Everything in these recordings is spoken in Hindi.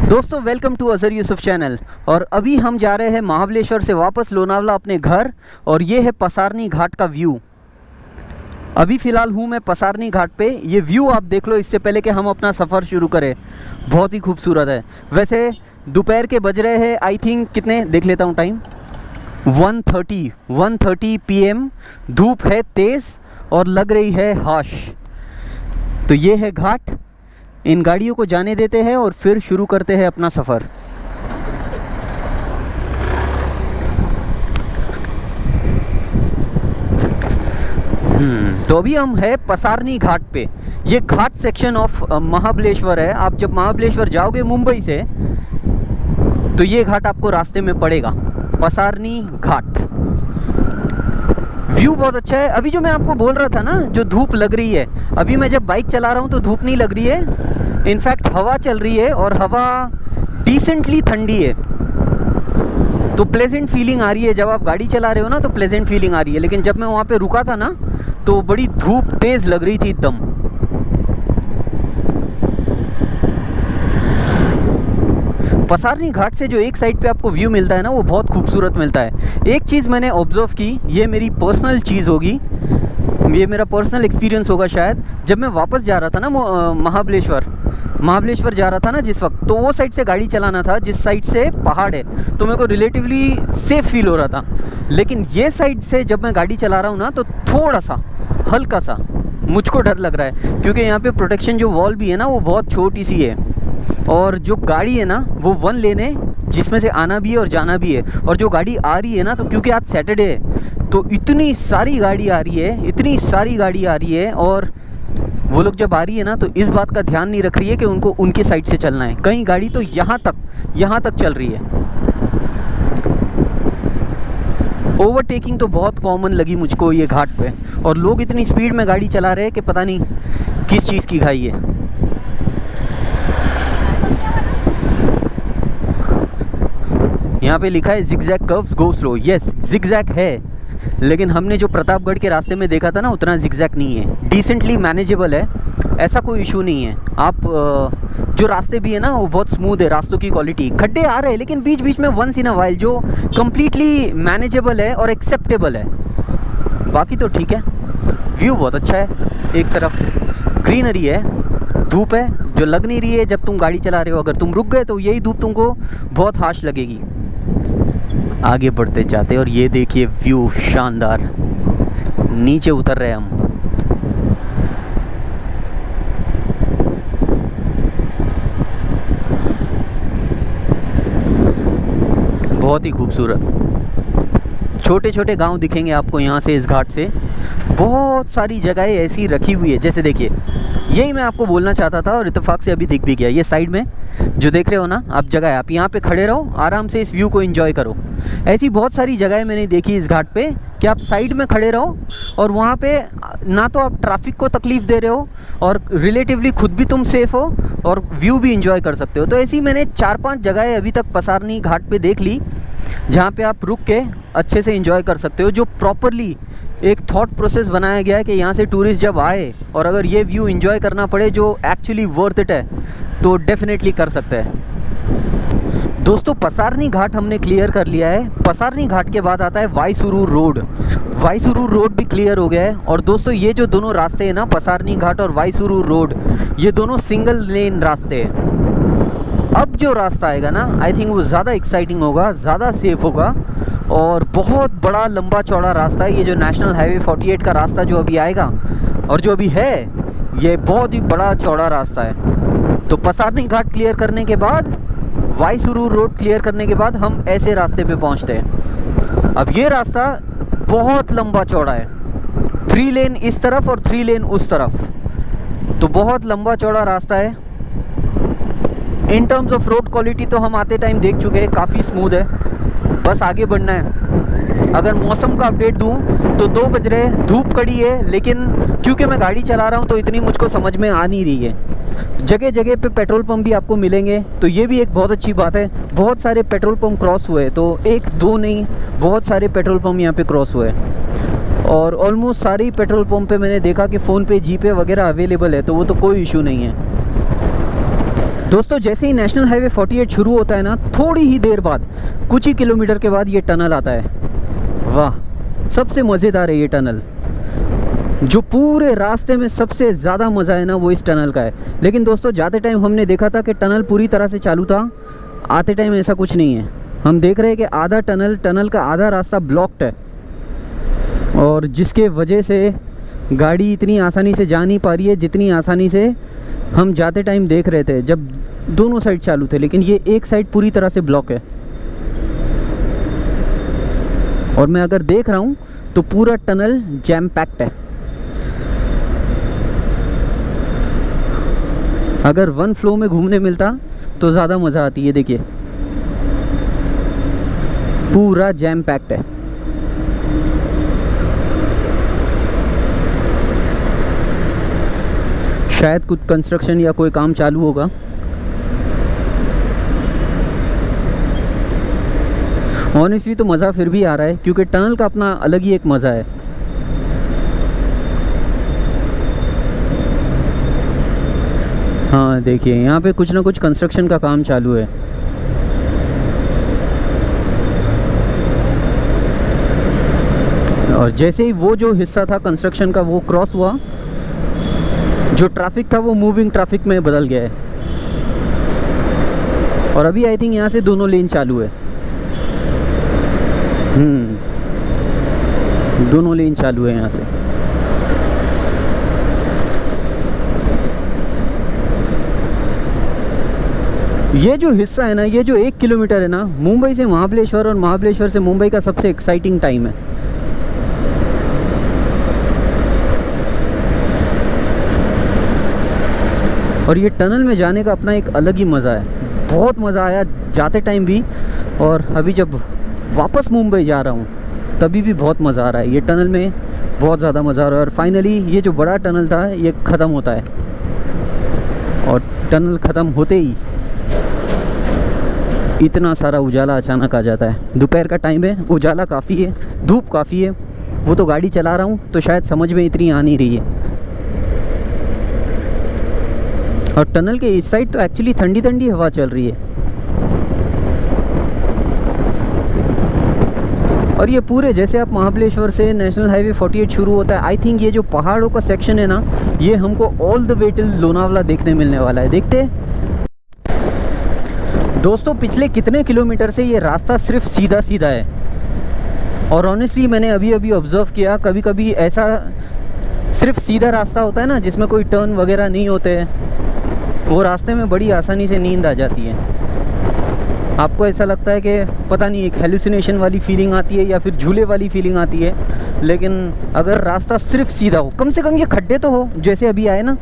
दोस्तों welcome to Azhar Yusuf channel. और अभी हम जा रहे हैं महाबलेश्वर से वापस लोनावला अपने घर। और ये है पसारनी घाट का व्यू। अभी फ़िलहाल हूँ मैं पसारनी घाट पे। ये व्यू आप देख लो इससे पहले कि हम अपना सफ़र शुरू करें। बहुत ही खूबसूरत है। वैसे दोपहर के बज रहे हैं आई थिंक कितने देख लेता हूँ टाइम, 1:30 PM। धूप है तेज़ और लग रही है हाश। तो ये है घाट। इन गाड़ियों को जाने देते हैं और फिर शुरू करते हैं अपना सफ़र। तो अभी हम है पसारनी घाट पे। ये घाट सेक्शन ऑफ महाबलेश्वर है। आप जब महाबलेश्वर जाओगे मुंबई से तो ये घाट आपको रास्ते में पड़ेगा, पसारनी घाट। व्यू बहुत अच्छा है। अभी जो मैं आपको बोल रहा था ना, जो धूप लग रही है, अभी मैं जब बाइक चला रहा हूँ तो धूप नहीं लग रही है। इनफैक्ट हवा चल रही है और हवा डिसेंटली ठंडी है। तो प्लेजेंट फीलिंग आ रही है। जब आप गाड़ी चला रहे हो ना तो प्लेजेंट फीलिंग आ रही है। लेकिन जब मैं वहाँ पे रुका था ना तो बड़ी धूप तेज़ लग रही थी एकदम। पसारनी घाट से जो एक साइड पे आपको व्यू मिलता है ना, वो बहुत खूबसूरत मिलता है। एक चीज़ मैंने ऑब्जर्व की, ये मेरी पर्सनल चीज़ होगी, ये मेरा पर्सनल एक्सपीरियंस होगा शायद। जब मैं वापस जा रहा था ना महाबलेश्वर जा रहा था ना जिस वक्त, तो वो साइड से गाड़ी चलाना था जिस साइड से पहाड़ है, तो मेरे को रिलेटिवली सेफ़ फील हो रहा था। लेकिन ये साइड से जब मैं गाड़ी चला रहा हूँ ना तो थोड़ा सा हल्का सा मुझको डर लग रहा है, क्योंकि यहाँ पे प्रोटेक्शन जो वॉल भी है ना वो बहुत छोटी सी है। और जो गाड़ी है ना वो 1 लेन है जिसमें से आना भी है और जाना भी है। और जो गाड़ी आ रही है ना, तो क्योंकि आज सैटरडे है तो इतनी सारी गाड़ी आ रही है, और वो लोग जब आ रही है ना तो इस बात का ध्यान नहीं रख रही है कि उनको उनके साइड से चलना है। कई गाड़ी तो यहाँ तक चल रही है। ओवरटेकिंग तो बहुत कॉमन लगी मुझको ये घाट पे। और लोग इतनी स्पीड में गाड़ी चला रहे हैं कि पता नहीं किस चीज़ की घाई है। यहाँ पे लिखा है zigzag curves go slow. Yes, zigzag है, लेकिन हमने जो प्रतापगढ़ के रास्ते में देखा था ना उतना जिगजैग नहीं है। डिसेंटली मैनेजेबल है, ऐसा कोई इशू नहीं है। आप जो रास्ते भी है ना वो बहुत स्मूथ है। रास्तों की क्वालिटी, खड्डे आ रहे हैं लेकिन बीच बीच में वंस इन अ वाइल जो कम्प्लीटली मैनेजेबल है और एक्सेप्टेबल है। बाकी तो ठीक है। व्यू बहुत अच्छा है। एक तरफ ग्रीनरी है, धूप है जो लग नहीं रही है जब तुम गाड़ी चला रहे हो। अगर तुम रुक गए तो यही धूप तुमको बहुत हार्श लगेगी। आगे बढ़ते जाते और ये देखिए व्यू शानदार। नीचे उतर रहे हम। बहुत ही खूबसूरत। छोटे छोटे गांव दिखेंगे आपको यहाँ से, इस घाट से। बहुत सारी जगहें ऐसी रखी हुई है। जैसे देखिए, यही मैं आपको बोलना चाहता था और इत्तेफाक से अभी दिख भी गया। ये साइड में जो देख रहे हो ना आप जगह है, आप यहाँ पे खड़े रहो, आराम से इस व्यू को एंजॉय करो। ऐसी बहुत सारी जगहें मैंने देखी इस घाट पे कि आप साइड में खड़े रहो और वहाँ पे ना तो आप ट्रैफिक को तकलीफ़ दे रहे हो और रिलेटिवली खुद भी तुम सेफ़ हो और व्यू भी एंजॉय कर सकते हो। तो ऐसी मैंने 4-5 जगहें अभी तक पसारनी घाट पे देख ली जहाँ पे आप रुक के अच्छे से एंजॉय कर सकते हो। जो प्रॉपरली एक थॉट प्रोसेस बनाया गया है कि यहाँ से टूरिस्ट जब आए और अगर ये व्यू एंजॉय करना पड़े जो एक्चुअली वर्थ इट है तो डेफिनेटली कर सकते हैं। दोस्तों पसारनी घाट हमने क्लियर कर लिया है। पसारनी घाट के बाद आता है वाईसुरूर रोड। वाईसुरूर रोड भी क्लियर हो गया है। और दोस्तों ये जो दोनों रास्ते हैं ना, पसारनी घाट और वाईसुरूर रोड, ये दोनों सिंगल लेन रास्ते हैं। अब जो रास्ता आएगा ना, आई थिंक वो ज़्यादा एक्साइटिंग होगा, ज़्यादा सेफ होगा और बहुत बड़ा लंबा चौड़ा रास्ता है। ये जो नेशनल हाईवे 48 का रास्ता जो अभी आएगा और जो अभी है, ये बहुत ही बड़ा चौड़ा रास्ता है। तो पसारनी घाट क्लियर करने के बाद, वाईसुरूर रोड क्लियर करने के बाद हम ऐसे रास्ते पे पहुंचते हैं। अब ये रास्ता बहुत लंबा चौड़ा है, 3 लेन इस तरफ और 3 लेन उस तरफ। तो बहुत लंबा चौड़ा रास्ता है। In terms of road quality तो हम आते टाइम देख चुके हैं, काफ़ी स्मूथ है। बस आगे बढ़ना है। अगर मौसम का अपडेट दूं तो 2 बज रहे, धूप कड़ी है, लेकिन क्योंकि मैं गाड़ी चला रहा हूं तो इतनी मुझको समझ में आ नहीं रही है। जगह जगह पे पेट्रोल पंप भी आपको मिलेंगे, तो ये भी एक बहुत अच्छी बात है। बहुत सारे पेट्रोल पंप क्रॉस हुए, तो 1-2 नहीं, बहुत सारे पेट्रोल पंप यहाँ पे क्रॉस हुए। और ऑलमोस्ट सारे ही पेट्रोल पंप पे मैंने देखा कि फ़ोन पे, जीपे वगैरह अवेलेबल है, तो वो तो कोई इशू नहीं है। दोस्तों जैसे ही नेशनल हाईवे 48 शुरू होता है ना, थोड़ी ही देर बाद, कुछ ही किलोमीटर के बाद ये टनल आता है। वाह, सबसे मज़ेदार है ये टनल। जो पूरे रास्ते में सबसे ज़्यादा मज़ा है ना, वो इस टनल का है। लेकिन दोस्तों जाते टाइम हमने देखा था कि टनल पूरी तरह से चालू था, आते टाइम ऐसा कुछ नहीं है। हम देख रहे हैं कि आधा टनल का आधा रास्ता ब्लॉक्ड है, और जिसके वजह से गाड़ी इतनी आसानी से जा नहीं पा रही है जितनी आसानी से हम जाते टाइम देख रहे थे जब दोनों साइड चालू थे। लेकिन ये एक साइड पूरी तरह से ब्लॉक है, और मैं अगर देख रहा हूँ तो पूरा टनल जैम पैक्ड है। अगर वन फ्लो में घूमने मिलता तो ज़्यादा मज़ा आती है। देखिए पूरा जैम पैक्ड है। शायद कुछ कंस्ट्रक्शन या कोई काम चालू होगा। ऑनेस्टली तो मज़ा फिर भी आ रहा है, क्योंकि टनल का अपना अलग ही एक मज़ा है। हाँ देखिए, यहाँ पे कुछ ना कुछ कंस्ट्रक्शन का काम चालू है। और जैसे ही वो जो हिस्सा था कंस्ट्रक्शन का वो क्रॉस हुआ, जो ट्रैफिक था वो मूविंग ट्रैफिक में बदल गया है। और अभी आई थिंक यहाँ से दोनों लेन चालू है। दोनों लेन चालू है यहाँ से। ये जो हिस्सा है ना, ये जो 1 किलोमीटर है ना, मुंबई से महाबलेश्वर और महाबलेश्वर से मुंबई का सबसे एक्साइटिंग टाइम है। और ये टनल में जाने का अपना एक अलग ही मज़ा है। बहुत मज़ा आया जाते टाइम भी, और अभी जब वापस मुंबई जा रहा हूँ तभी भी बहुत मज़ा आ रहा है। ये टनल में बहुत ज़्यादा मज़ा आ रहा है। और फाइनली ये जो बड़ा टनल था ये ख़त्म होता है, और टनल ख़त्म होते ही इतना सारा उजाला अचानक आ जाता है। दोपहर का टाइम है, उजाला काफ़ी है, धूप काफ़ी है। वो तो गाड़ी चला रहा हूँ तो शायद समझ में इतनी आ नहीं रही है। और टनल के इस साइड तो एक्चुअली ठंडी ठंडी हवा चल रही है। और ये पूरे, जैसे आप महाबलेश्वर से नेशनल हाईवे 48 शुरू होता है, आई थिंक ये जो पहाड़ों का सेक्शन है ना, ये हमको all the way till Lonavala देखने मिलने वाला है। देखते हैं दोस्तों, पिछले कितने किलोमीटर से ये रास्ता सिर्फ सीधा सीधा है। और ऑनेस्टली मैंने अभी अभी ऑब्ज़र्व किया, कभी कभी ऐसा सिर्फ सीधा रास्ता होता है ना, जिसमें कोई टर्न वगैरह नहीं होते हैं, वो रास्ते में बड़ी आसानी से नींद आ जाती है। आपको ऐसा लगता है कि पता नहीं, एक हेलुसिनेशन वाली फीलिंग आती है या फिर झूले वाली फीलिंग आती है। लेकिन अगर रास्ता सिर्फ सीधा हो, कम से कम ये खड्डे तो हो, जैसे अभी आए ना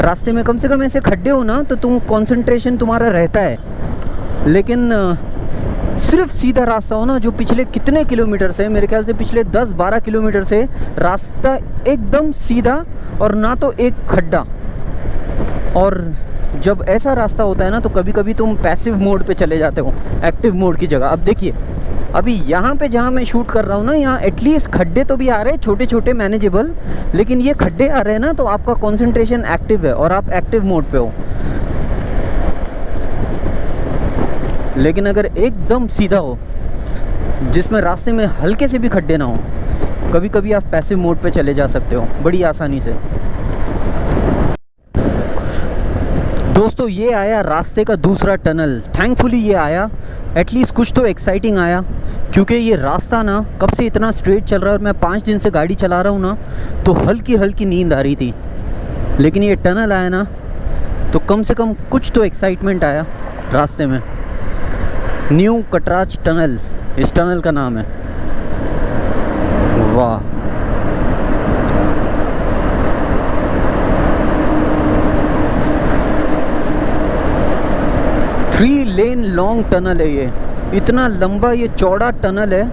रास्ते में, कम से कम ऐसे खड्डे हो ना, तो तुम कंसंट्रेशन तुम्हारा रहता है। लेकिन सिर्फ सीधा रास्ता हो ना, जो पिछले कितने किलोमीटर से, मेरे ख्याल से पिछले 10-12 किलोमीटर से रास्ता एकदम सीधा और ना तो एक खड्डा। और जब ऐसा रास्ता होता है ना, तो कभी कभी तुम पैसिव मोड पे चले जाते हो एक्टिव मोड की जगह। अब देखिए, अभी यहाँ पे जहाँ मैं शूट कर रहा हूँ ना, यहाँ एटलीस्ट खड्डे तो भी आ रहे हैं, छोटे छोटे मैनेजेबल। लेकिन ये खड्डे आ रहे हैं ना, तो आपका कंसंट्रेशन एक्टिव है और आप एक्टिव मोड पे हो। लेकिन अगर एकदम सीधा हो, जिसमें रास्ते में हल्के से भी खड्डे ना हो, कभी कभी आप पैसिव मोड पे चले जा सकते हो बड़ी आसानी से। दोस्तों ये आया रास्ते का दूसरा टनल। थैंकफुली ये आया, एटलीस्ट कुछ तो एक्साइटिंग आया। क्योंकि ये रास्ता ना कब से इतना स्ट्रेट चल रहा है, और मैं 5 दिन से गाड़ी चला रहा हूँ ना, तो हल्की हल्की नींद आ रही थी। लेकिन ये टनल आया ना, तो कम से कम कुछ तो एक्साइटमेंट आया रास्ते में। न्यू कटराच टनल इस टनल का नाम है। वाह, थ्री लेन लॉन्ग टनल है ये। इतना लंबा ये चौड़ा टनल है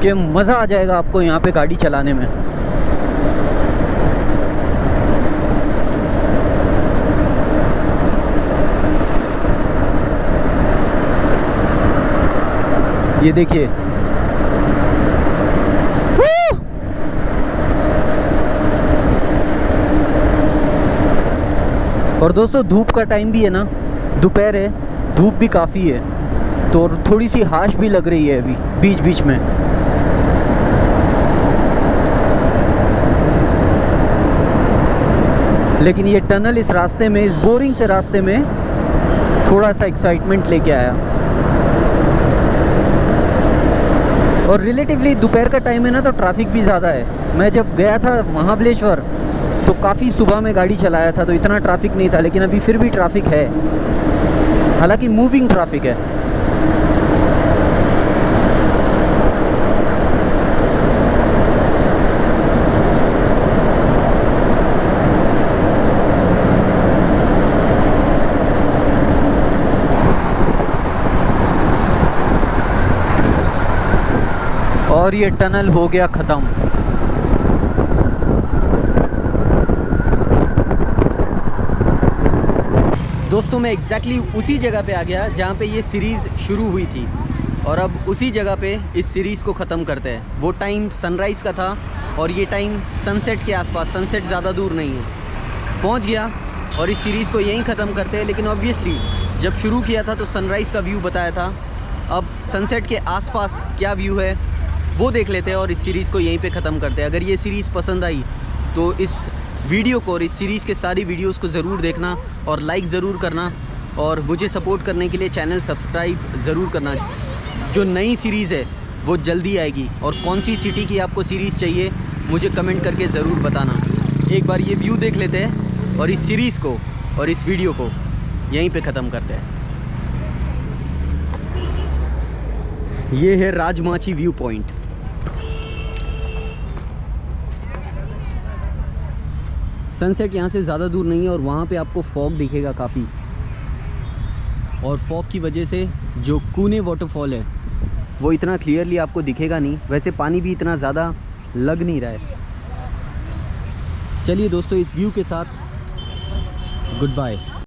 कि मज़ा आ जाएगा आपको यहाँ पे गाड़ी चलाने में। ये देखिए, और दोस्तों धूप का टाइम भी है ना, दोपहर है, धूप भी काफ़ी है, तो थोड़ी सी हाश भी लग रही है अभी बीच बीच में। लेकिन ये टनल इस रास्ते में, इस बोरिंग से रास्ते में थोड़ा सा एक्साइटमेंट लेके आया। और रिलेटिवली दोपहर का टाइम है ना, तो ट्रैफिक भी ज़्यादा है। मैं जब गया था महाबलेश्वर तो काफ़ी सुबह में गाड़ी चलाया था, तो इतना ट्रैफिक नहीं था, लेकिन अभी फिर भी ट्रैफिक है, हालांकि मूविंग ट्रैफिक है। और ये टनल हो गया ख़त्म। दोस्तों मैं एग्जैक्टली उसी जगह पे आ गया जहाँ पे ये सीरीज़ शुरू हुई थी, और अब उसी जगह पे इस सीरीज़ को ख़त्म करते हैं। वो टाइम सनराइज़ का था और ये टाइम सनसेट के आसपास, सनसेट ज़्यादा दूर नहीं है, पहुँच गया और इस सीरीज़ को यहीं ख़त्म करते हैं। लेकिन ऑब्वियसली जब शुरू किया था तो सनराइज़ का व्यू बताया था, अब सनसेट के आसपास क्या व्यू है वो देख लेते हैं और इस सीरीज़ को यहीं पे ख़त्म करते हैं। अगर ये सीरीज़ पसंद आई तो इस वीडियो को और इस सीरीज़ के सारी वीडियोस को ज़रूर देखना और लाइक ज़रूर करना, और मुझे सपोर्ट करने के लिए चैनल सब्सक्राइब ज़रूर करना। जो नई सीरीज़ है वो जल्दी आएगी, और कौन सी सिटी की आपको सीरीज़ चाहिए मुझे कमेंट करके ज़रूर बताना। एक बार ये व्यू देख लेते हैं और इस सीरीज़ को और इस वीडियो को यहीं पे ख़त्म करते हैं। ये है राजमाची व्यू पॉइंट। सनसेट यहाँ से ज़्यादा दूर नहीं है, और वहाँ पे आपको फॉग दिखेगा काफ़ी, और फॉग की वजह से जो कूने वाटरफॉल है वो इतना क्लियरली आपको दिखेगा नहीं। वैसे पानी भी इतना ज़्यादा लग नहीं रहा है। चलिए दोस्तों, इस व्यू के साथ गुड बाय।